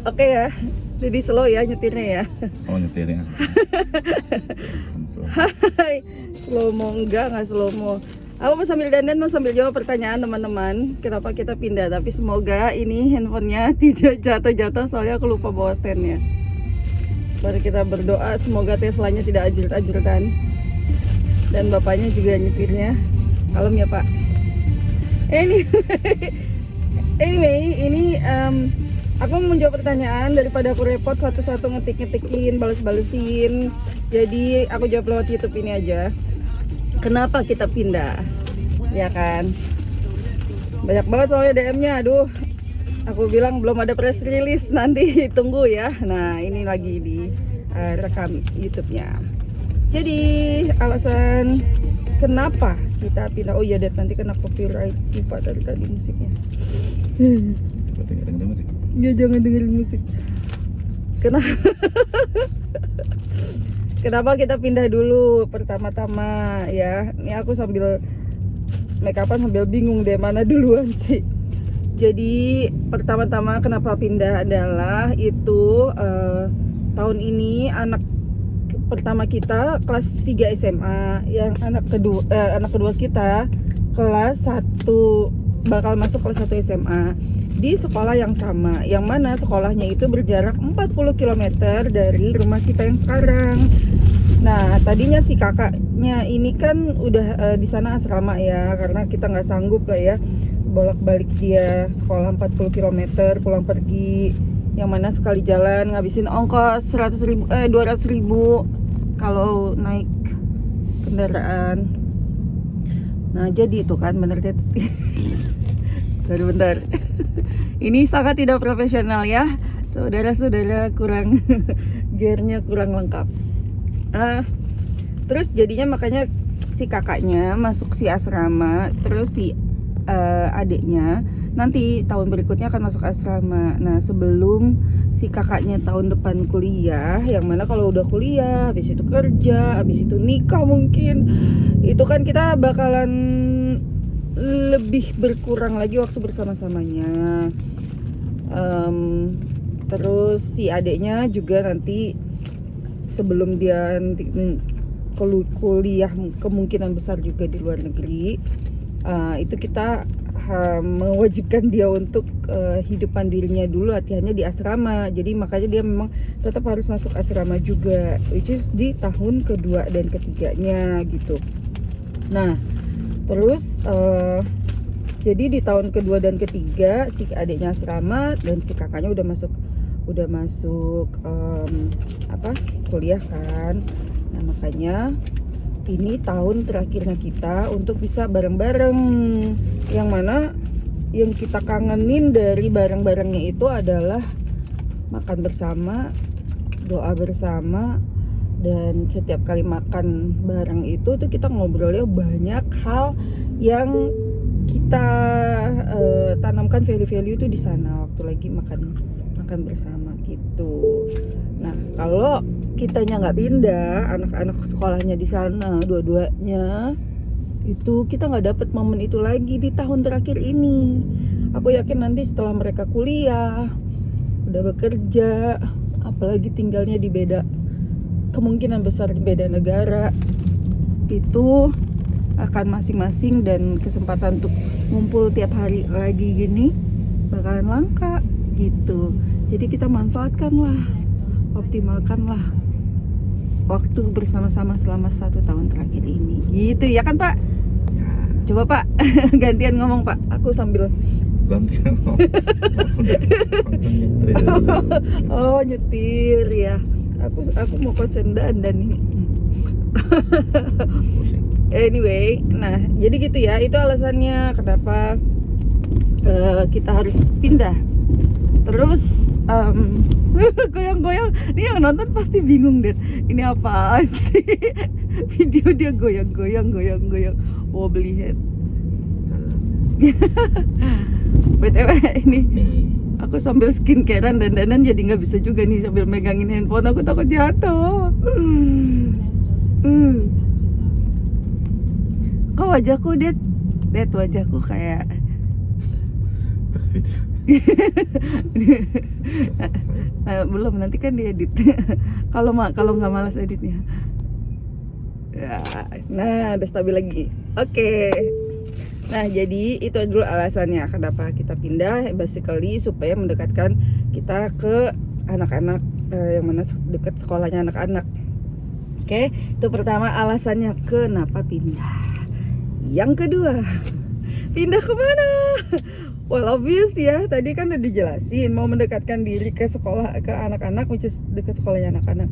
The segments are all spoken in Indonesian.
Oke ya, jadi slow ya nyetirnya ya. Oh nyetirnya. Hai, slow mo nggak slow mo. Aku mau sambil dandan, mau sambil jawab pertanyaan teman-teman. Kenapa kita pindah? Tapi semoga ini handphonenya tidak jatuh-jatuh, soalnya aku lupa bawa standnya. Mari kita berdoa semoga Teslanya tidak ajur-ajurkan. Dan bapaknya juga nyetirnya kalem ya Pak. Anyway, ini aku mau menjawab pertanyaan daripada aku repot satu-satu ngetik-ngetikin, bales-balesin. Jadi aku jawab lewat YouTube ini aja. Kenapa kita pindah? Ya kan? Banyak banget soalnya DM-nya. Aduh, aku bilang belum ada press release, nanti tunggu ya. Nah, ini lagi di rekam YouTube-nya. Jadi alasan kenapa kita pindah? Oh iya, Dad, nanti kena copyright lupa dari tadi musiknya. Berarti nggak dengerin musik. Ya jangan dengerin musik. Kenapa kita pindah dulu pertama-tama ya? Ini aku sambil make upan sambil bingung deh mana duluan sih. Jadi pertama-tama kenapa pindah adalah itu tahun ini anak pertama kita kelas 3 SMA, yang anak kedua kita kelas 1 bakal masuk kelas 1 SMA di sekolah yang sama, yang mana sekolahnya itu berjarak 40 km dari rumah kita yang sekarang. Nah, tadinya si kakaknya ini kan udah di sana asrama ya, karena kita nggak sanggup lah ya bolak-balik dia sekolah 40 km pulang pergi, yang mana sekali jalan ngabisin ongkos 200.000 kalau naik kendaraan. Nah, jadi itu kan bener deh. Bentar. Ini sangat tidak profesional ya, saudara-saudara, kurang gearnya kurang lengkap. Terus jadinya makanya si kakaknya masuk si asrama, terus si adiknya nanti tahun berikutnya akan masuk asrama. Nah, sebelum si kakaknya tahun depan kuliah, yang mana kalau udah kuliah, habis itu kerja, habis itu nikah mungkin, itu kan kita bakalan lebih berkurang lagi waktu bersama-samanya. Terus si adiknya juga nanti sebelum dia nanti kuliah kemungkinan besar juga di luar negeri, itu kita mewajibkan dia untuk hidup mandirinya dulu, latihannya di asrama. Jadi makanya dia memang tetap harus masuk asrama juga, which is di tahun kedua dan ketiganya gitu. Nah, terus jadi di tahun kedua dan ketiga si adiknya asrama dan si kakaknya udah masuk kuliah kan. Nah, makanya ini tahun terakhirnya kita untuk bisa bareng-bareng, yang mana yang kita kangenin dari bareng-barengnya itu adalah makan bersama, doa bersama, dan setiap kali makan bareng itu tuh kita ngobrolnya banyak hal yang kita tanamkan value-value itu di sana waktu lagi makan bersama gitu. Nah, kalau kitanya nggak pindah, anak-anak sekolahnya di sana dua-duanya, itu kita nggak dapet momen itu lagi di tahun terakhir ini. Aku yakin nanti setelah mereka kuliah, udah bekerja, apalagi tinggalnya di kemungkinan besar di beda negara, itu akan masing-masing, dan kesempatan untuk ngumpul tiap hari lagi gini bakalan langka gitu. Jadi kita manfaatkanlah, optimalkanlah waktu bersama-sama selama 1 tahun terakhir ini gitu ya kan Pak? Coba Pak gantian ngomong Pak, aku sambil Gantian ngomong. oh nyetir ya, aku mau konsen dandan nih. Anyway, nah jadi gitu ya, itu alasannya kenapa kita harus pindah. Terus goyang-goyang, ini yang nonton pasti bingung deh, ini apaan sih? Video dia goyang-goyang, wobbly head. BTW ini aku sambil skincarean dan dandan, jadi nggak bisa juga nih sambil megangin handphone, aku takut jatuh. Kok wajahku, Dad wajahku kayak Video Udah selesai. Belum, nanti kan diedit. Kalau nggak malas editnya. Ya, nah udah stabil lagi. Oke. Nah, jadi itu dulu alasannya kenapa kita pindah, basically supaya mendekatkan kita ke anak-anak yang mana dekat sekolahnya anak-anak. Oke, itu pertama alasannya kenapa pindah. Yang kedua, pindah kemana? Well, obvious ya, tadi kan udah dijelasin mau mendekatkan diri ke sekolah, ke anak-anak, which is dekat sekolahnya anak-anak.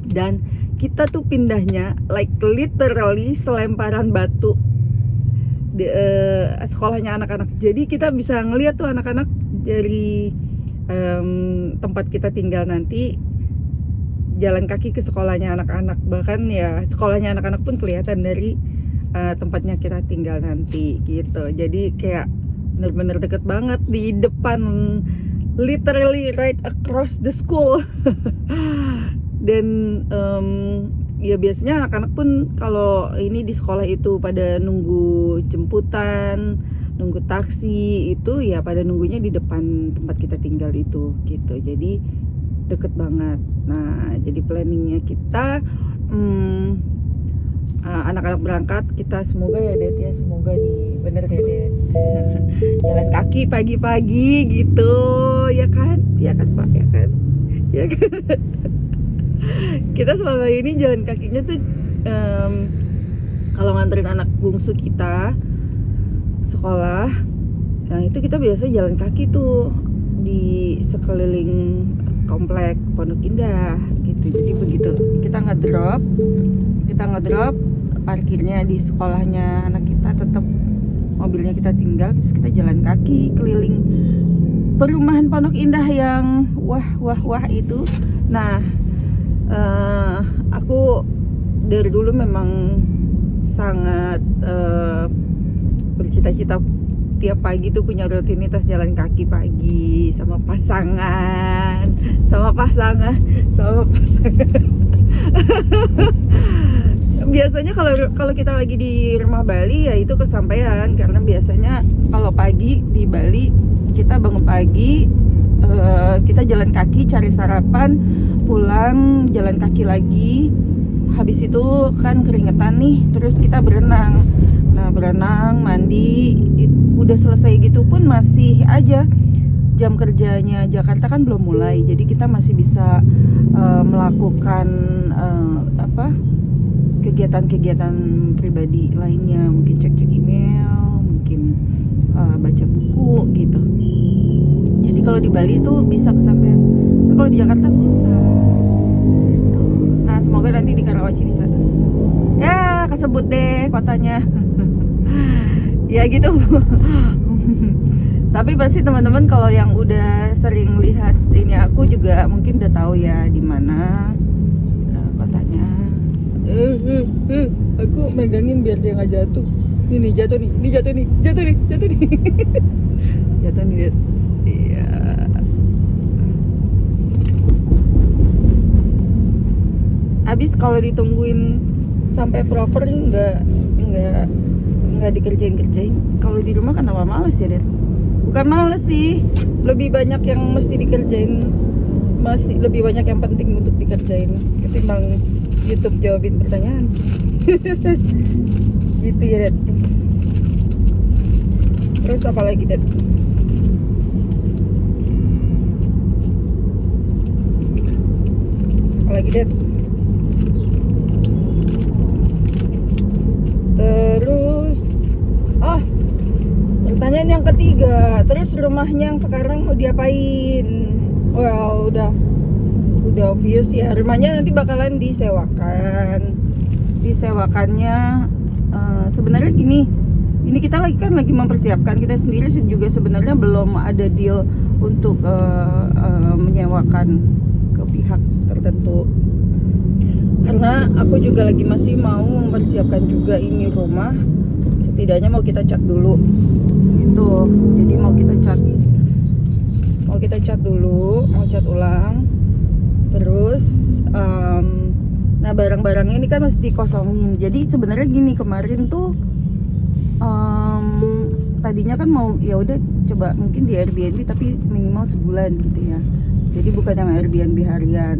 Dan kita tuh pindahnya like literally selemparan batu di sekolahnya anak-anak. Jadi kita bisa ngeliat tuh anak-anak dari tempat kita tinggal nanti jalan kaki ke sekolahnya anak-anak. Bahkan ya sekolahnya anak-anak pun kelihatan dari tempatnya kita tinggal nanti gitu. Jadi kayak bener-bener deket banget di depan, literally right across the school. Dan ya biasanya anak-anak pun kalau ini di sekolah itu pada nunggu jemputan, nunggu taksi itu ya pada nunggunya di depan tempat kita tinggal itu gitu. Jadi deket banget. Nah, jadi planningnya kita anak-anak berangkat, kita semoga ya Det ya, semoga nih bener ya Det. Jalan kaki pagi-pagi gitu, ya kan Pak, ya kan. Kita selama ini jalan kakinya tuh kalau nganterin anak bungsu kita sekolah, nah itu kita biasa jalan kaki tuh di sekeliling komplek Pondok Indah gitu. Jadi begitu kita ngedrop parkirnya di sekolahnya anak kita, tetap mobilnya kita tinggal, terus kita jalan kaki keliling perumahan Pondok Indah yang wah itu. Nah, aku dari dulu memang sangat bercita-cita tiap pagi tuh punya rutinitas jalan kaki pagi sama pasangan. Biasanya kalau kita lagi di rumah Bali ya itu kesampaian, karena biasanya kalau pagi di Bali kita bangun pagi, kita jalan kaki cari sarapan, pulang jalan kaki lagi, habis itu kan keringetan nih, terus kita berenang. Nah, berenang, mandi, udah selesai gitu pun masih aja jam kerjanya Jakarta kan belum mulai, jadi kita masih bisa melakukan kegiatan-kegiatan pribadi lainnya, mungkin cek-cek email, mungkin baca buku gitu. Jadi kalau di Bali itu bisa kesampaian, tapi kalau di Jakarta susah gitu. Nah, semoga nanti di Karawaci bisa. Ya, kesebut deh kotanya. Ya gitu. Tapi pasti teman-teman kalau yang udah sering lihat ini aku juga mungkin udah tahu ya di mana kotanya. Aku megangin biar dia nggak jatuh. Ini jatuh nih. Jatuh nih. Iya. Abis kalau ditungguin sampai proper nggak dikerjain. Kalau di rumah kan apa males ya, Det? Bukan males sih, lebih banyak yang mesti dikerjain, masih lebih banyak yang penting untuk dikerjain ketimbang YouTube jawabin pertanyaan sih. Gitu ya, Det. Terus apa lagi, Det? Apalagi, Det? Terus pertanyaan yang ketiga, terus rumahnya yang sekarang mau diapain? Well, udah obvious ya, rumahnya nanti bakalan disewakannya. Sebenarnya gini, ini kita lagi mempersiapkan, kita sendiri juga sebenarnya belum ada deal untuk menyewakan ke pihak tertentu, karena aku juga lagi masih mau mempersiapkan juga ini rumah, setidaknya mau kita cat dulu gitu. Jadi mau kita cat dulu, mau cat ulang. Terus nah barang-barangnya ini kan mesti dikosongin. Jadi sebenarnya gini, kemarin tuh tadinya kan mau ya udah coba mungkin di Airbnb tapi minimal sebulan gitu ya. Jadi bukan yang Airbnb harian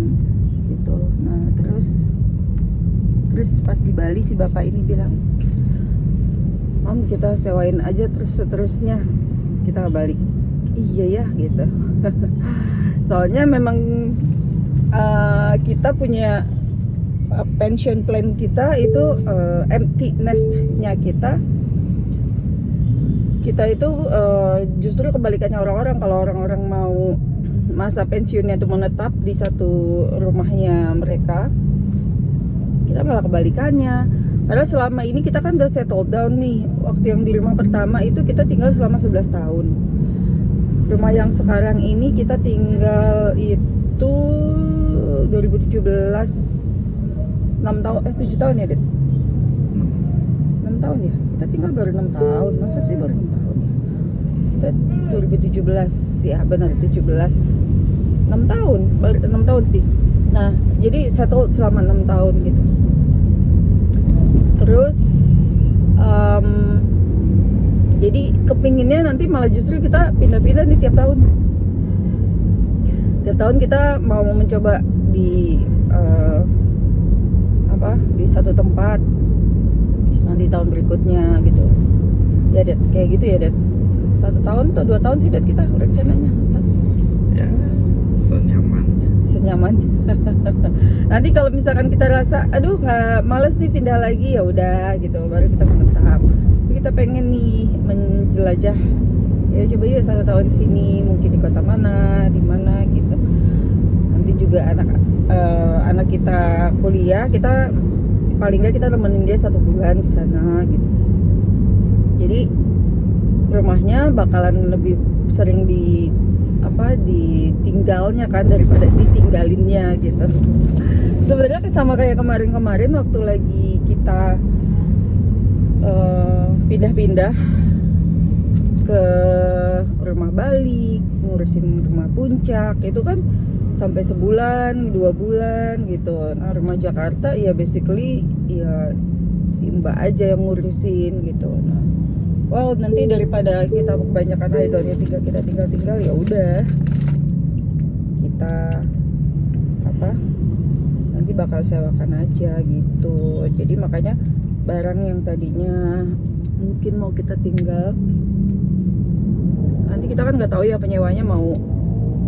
gitu. Nah, terus pas di Bali si bapak ini bilang, "Om, kita sewain aja terus seterusnya. Kita balik." Iya ya gitu. Soalnya memang kita punya pension plan kita itu empty nest-nya kita itu justru kebalikannya orang-orang. Kalau orang-orang mau masa pensiunnya itu menetap di satu rumahnya mereka, kita malah kebalikannya. Karena selama ini kita kan udah settle down nih. Waktu yang di rumah pertama itu kita tinggal selama 11 tahun. Rumah yang sekarang ini kita tinggal itu 2017, 7 tahun ya, Dit? 6 tahun ya? Kita tinggal baru 6 tahun. Masa sih baru 6 tahun ya? Kita 2017, ya benar 17. 6 tahun, baru 6 tahun sih. Nah, jadi settle selama 6 tahun gitu. Terus jadi kepinginnya nanti malah justru kita pindah-pindah nih tiap tahun. Tiap tahun kita mau mencoba di di satu tempat. Terus nanti tahun berikutnya gitu. Ya, Det, kayak gitu ya, Det. 1 tahun atau 2 tahun sih, Det, kita rencananya. Ya, senyamannya. Senyaman. Nanti kalau misalkan kita rasa aduh nggak males nih pindah lagi, ya udah gitu baru kita menetap. Tapi kita pengen nih menjelajah, ya coba yuk 1 tahun di sini, mungkin di kota mana, di mana gitu. Nanti juga anak kita kuliah, kita paling nggak kita temenin dia 1 bulan di sana gitu. Jadi rumahnya bakalan lebih sering ditinggalnya kan daripada ditinggalinnya gitu. Sebenarnya sama kayak kemarin waktu lagi kita pindah-pindah ke rumah Bali, ngurusin rumah Puncak, itu kan sampai sebulan, 2 bulan gitu. Nah, rumah Jakarta ya basically ya si Mbak aja yang ngurusin gitu. Nah, well, nanti daripada kita kebanyakan idolnya kita tinggal ya udah kita nanti bakal sewakan aja gitu. Jadi makanya barang yang tadinya mungkin mau kita tinggal, nanti kita kan nggak tahu ya penyewanya mau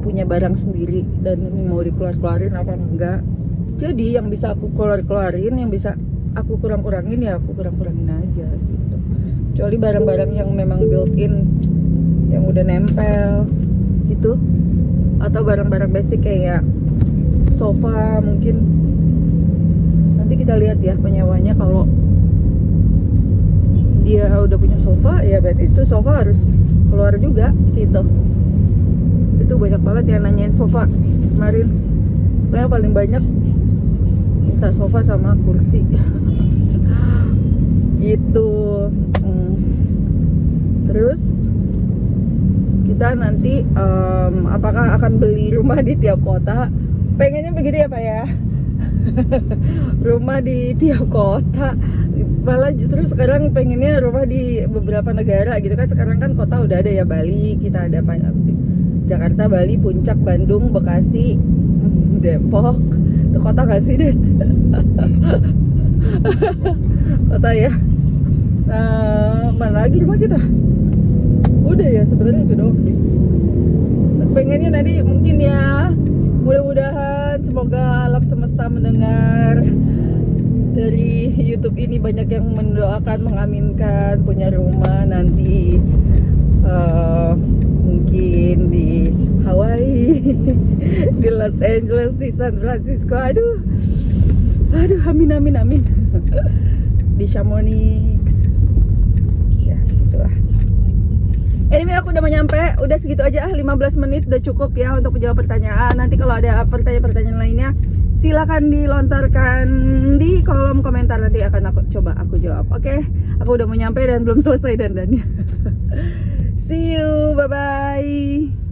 punya barang sendiri dan mau dikeluarin apa enggak. Jadi yang bisa aku keluarin, yang bisa aku kurangin ya aku kurangin aja gitu. Kecuali barang-barang yang memang built-in, yang udah nempel gitu, atau barang-barang basic kayak sofa mungkin. Nanti kita lihat ya penyewanya, kalau dia udah punya sofa ya berarti itu sofa harus keluar juga gitu. Itu banyak banget yang nanyain sofa kemarin. Yang paling banyak minta sofa sama kursi gitu. Terus kita nanti apakah akan beli rumah di tiap kota? Pengennya begitu ya Pak ya. Rumah di tiap kota. Malah justru sekarang pengennya rumah di beberapa negara gitu kan. Sekarang kan kota udah ada ya, Bali, kita ada Jakarta, Bali, Puncak, Bandung, Bekasi, Depok. Itu kota gak sih, Det? Kota ya. Mana lagi rumah kita? Udah ya, sebenarnya itu doang sih. Pengennya nanti mungkin ya, mudah-mudahan semoga alam semesta mendengar dari YouTube ini, banyak yang mendoakan, mengaminkan punya rumah nanti mungkin di Hawaii, di Los Angeles, di San Francisco. Aduh, amin. Di Chamonix. Ya, gitulah. Anyway, aku udah mau nyampe. Udah segitu aja, 15 menit udah cukup ya untuk menjawab pertanyaan. Nanti kalau ada pertanyaan-pertanyaan lainnya, silakan dilontarkan di kolom komentar. Nanti akan aku jawab. Oke, aku udah mau nyampe dan belum selesai dandannya. See you, bye-bye.